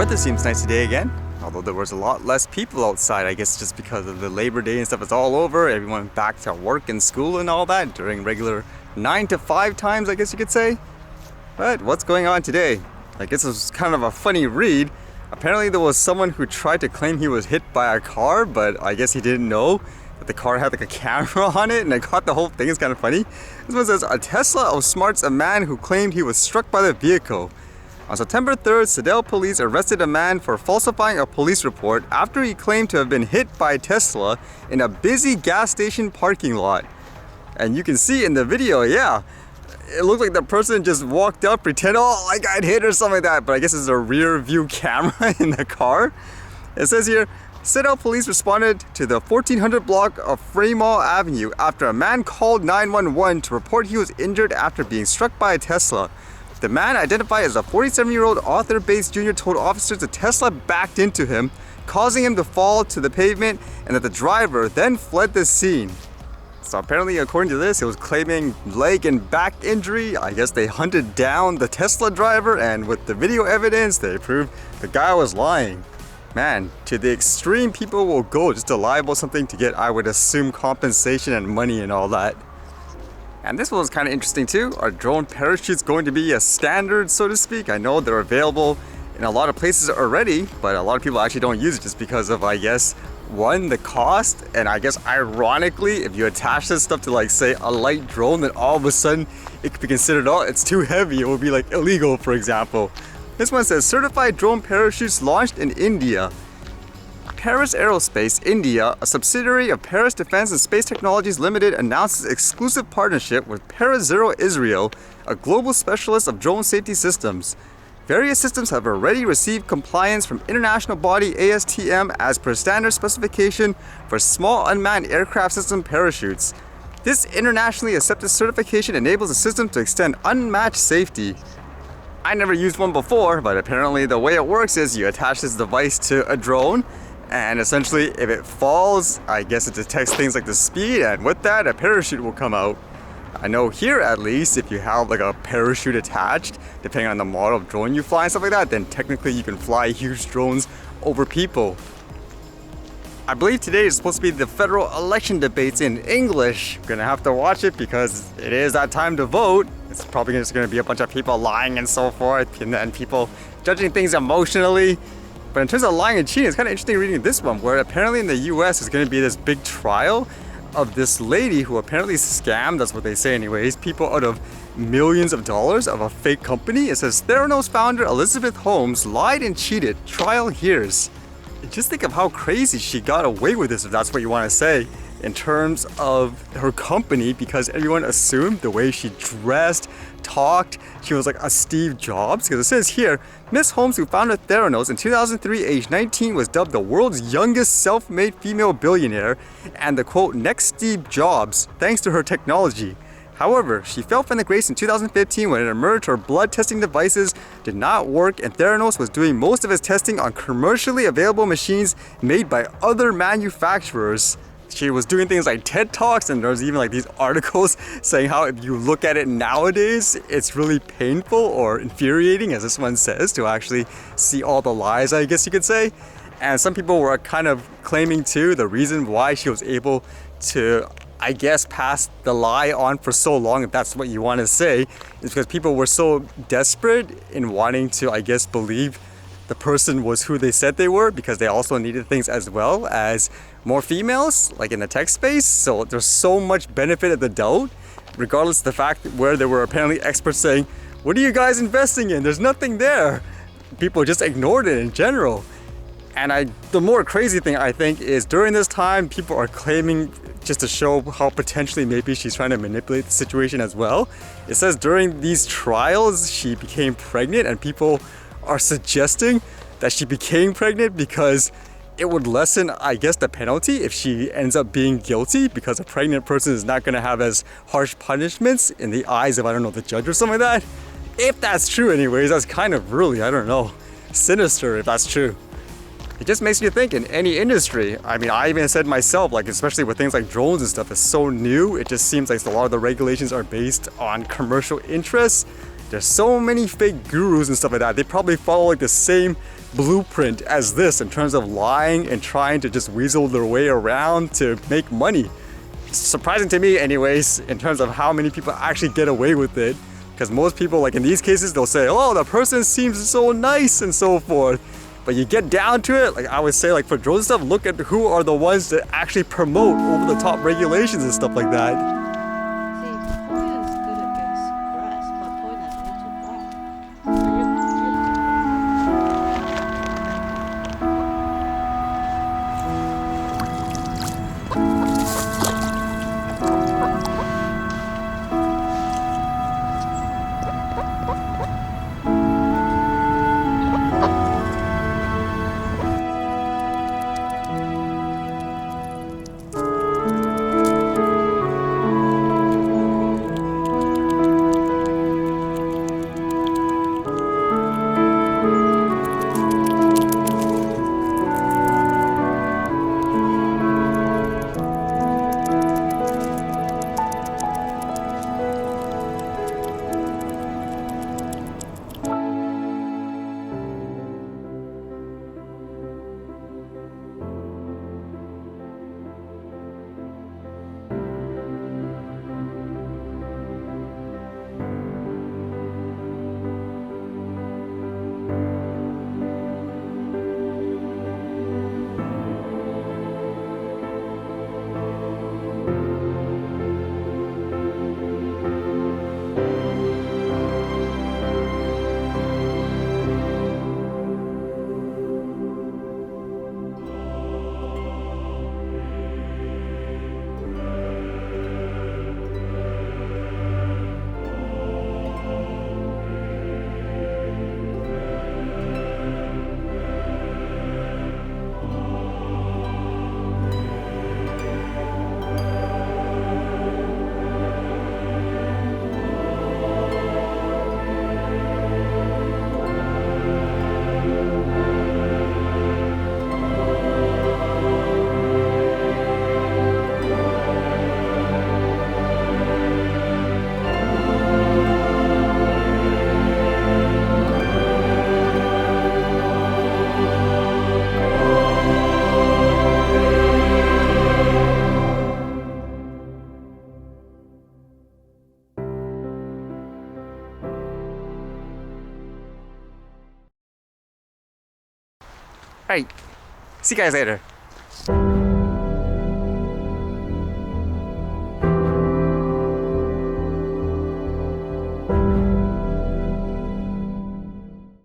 Weather seems nice today again, although there was a lot less people outside, I guess just because of the Labor Day and stuff. It's all over, everyone back to work and school and all that during regular 9 to 5 times, I guess you could say. But what's going on today? I guess it was kind of a funny read. Apparently there was someone who tried to claim he was hit by a car, but I guess he didn't know that the car had like a camera on it, and I caught the whole thing. It's kind of funny. This one says, a Tesla outsmarts a man who claimed he was struck by the vehicle. On September 3rd, Seattle police arrested a man for falsifying a police report after he claimed to have been hit by a Tesla in a busy gas station parking lot. And you can see in the video, yeah, it looked like the person just walked up, pretend, oh, I got hit or something like that, but I guess it's a rear view camera in the car. It says here, Seattle police responded to the 1400 block of Fremont Avenue after a man called 911 to report he was injured after being struck by a Tesla. The man, identified as a 47-year-old Author-based junior, told officers the Tesla backed into him, causing him to fall to the pavement, and that the driver then fled the scene. So apparently, according to this, it was claiming leg and back injury. I guess they hunted down the Tesla driver, and with the video evidence, they proved the guy was lying. Man, to the extreme people will go just to lie about something to get, I would assume, compensation and money and all that. And this one was kind of interesting too. Are drone parachutes going to be a standard, so to speak? I know they're available in a lot of places already, but a lot of people actually don't use it just because of, I guess, one, the cost, and I guess ironically, if you attach this stuff to, like, say, a light drone, then all of a sudden it could be considered, oh, it's too heavy, it would be like illegal, for example. This one says, certified drone parachutes launched in India. Paras Aerospace India, a subsidiary of Paras Defense and Space Technologies Limited, announces exclusive partnership with ParaZero Israel, a global specialist of drone safety systems. Various systems have already received compliance from international body ASTM as per standard specification for small unmanned aircraft system parachutes. This internationally accepted certification enables the system to extend unmatched safety. I never used one before, but apparently the way it works is you attach this device to a drone, and essentially if it falls, I guess it detects things like the speed, and with that a parachute will come out. I know here at least, if you have like a parachute attached, depending on the model of drone you fly and stuff like that, then technically you can fly huge drones over people. I believe today is supposed to be the federal election debates in English. I'm gonna have to watch it because it is that time to vote. It's probably just gonna be a bunch of people lying and so forth, and then people judging things emotionally. But in terms of lying and cheating, it's kind of interesting reading this one, where apparently in the US is going to be this big trial of this lady who apparently scammed, that's what they say anyways, people out of millions of dollars of a fake company. It says, Theranos founder Elizabeth Holmes lied and cheated. Trial hears. Just think of how crazy she got away with this, if that's what you want to say, in terms of her company, because everyone assumed the way she dressed, talked, she was like a Steve Jobs. Because it says here, Miss Holmes, who founded Theranos in 2003, aged 19, was dubbed the world's youngest self-made female billionaire and the quote, next Steve Jobs, thanks to her technology. However, she fell from the grace in 2015 when it emerged her blood testing devices did not work, and Theranos was doing most of its testing on commercially available machines made by other manufacturers. She was doing things like TED Talks, and there's even like these articles saying how if you look at it nowadays, it's really painful or infuriating, as this one says, to actually see all the lies, I guess you could say. And some people were kind of claiming too the reason why she was able to, I guess, pass the lie on for so long, if that's what you want to say, is because people were so desperate in wanting to, I guess, believe the person was who they said they were, because they also needed things as well as more females, like in the tech space. So there's so much benefit of the doubt, regardless of the fact where there were apparently experts saying, what are you guys investing in? There's nothing there. People just ignored it in general. And the more crazy thing, I think, is during this time, people are claiming, just to show how potentially maybe she's trying to manipulate the situation as well. It says during these trials, she became pregnant, and people are suggesting that she became pregnant because it would lessen, I guess, the penalty if she ends up being guilty, because a pregnant person is not going to have as harsh punishments in the eyes of, I don't know, the judge or something like that. If that's true anyways, that's kind of really, I don't know, sinister if that's true. It just makes me think in any industry. I mean, I even said myself, like, especially with things like drones and stuff, it's so new. It just seems like a lot of the regulations are based on commercial interests. There's so many fake gurus and stuff like that. They probably follow like the same blueprint as this in terms of lying and trying to just weasel their way around to make money. It's surprising to me anyways, in terms of how many people actually get away with it. Because most people, like in these cases, they'll say, oh, the person seems so nice and so forth. But you get down to it, like I would say, like for drones and stuff, look at who are the ones that actually promote over the top regulations and stuff like that. Alright, see you guys later.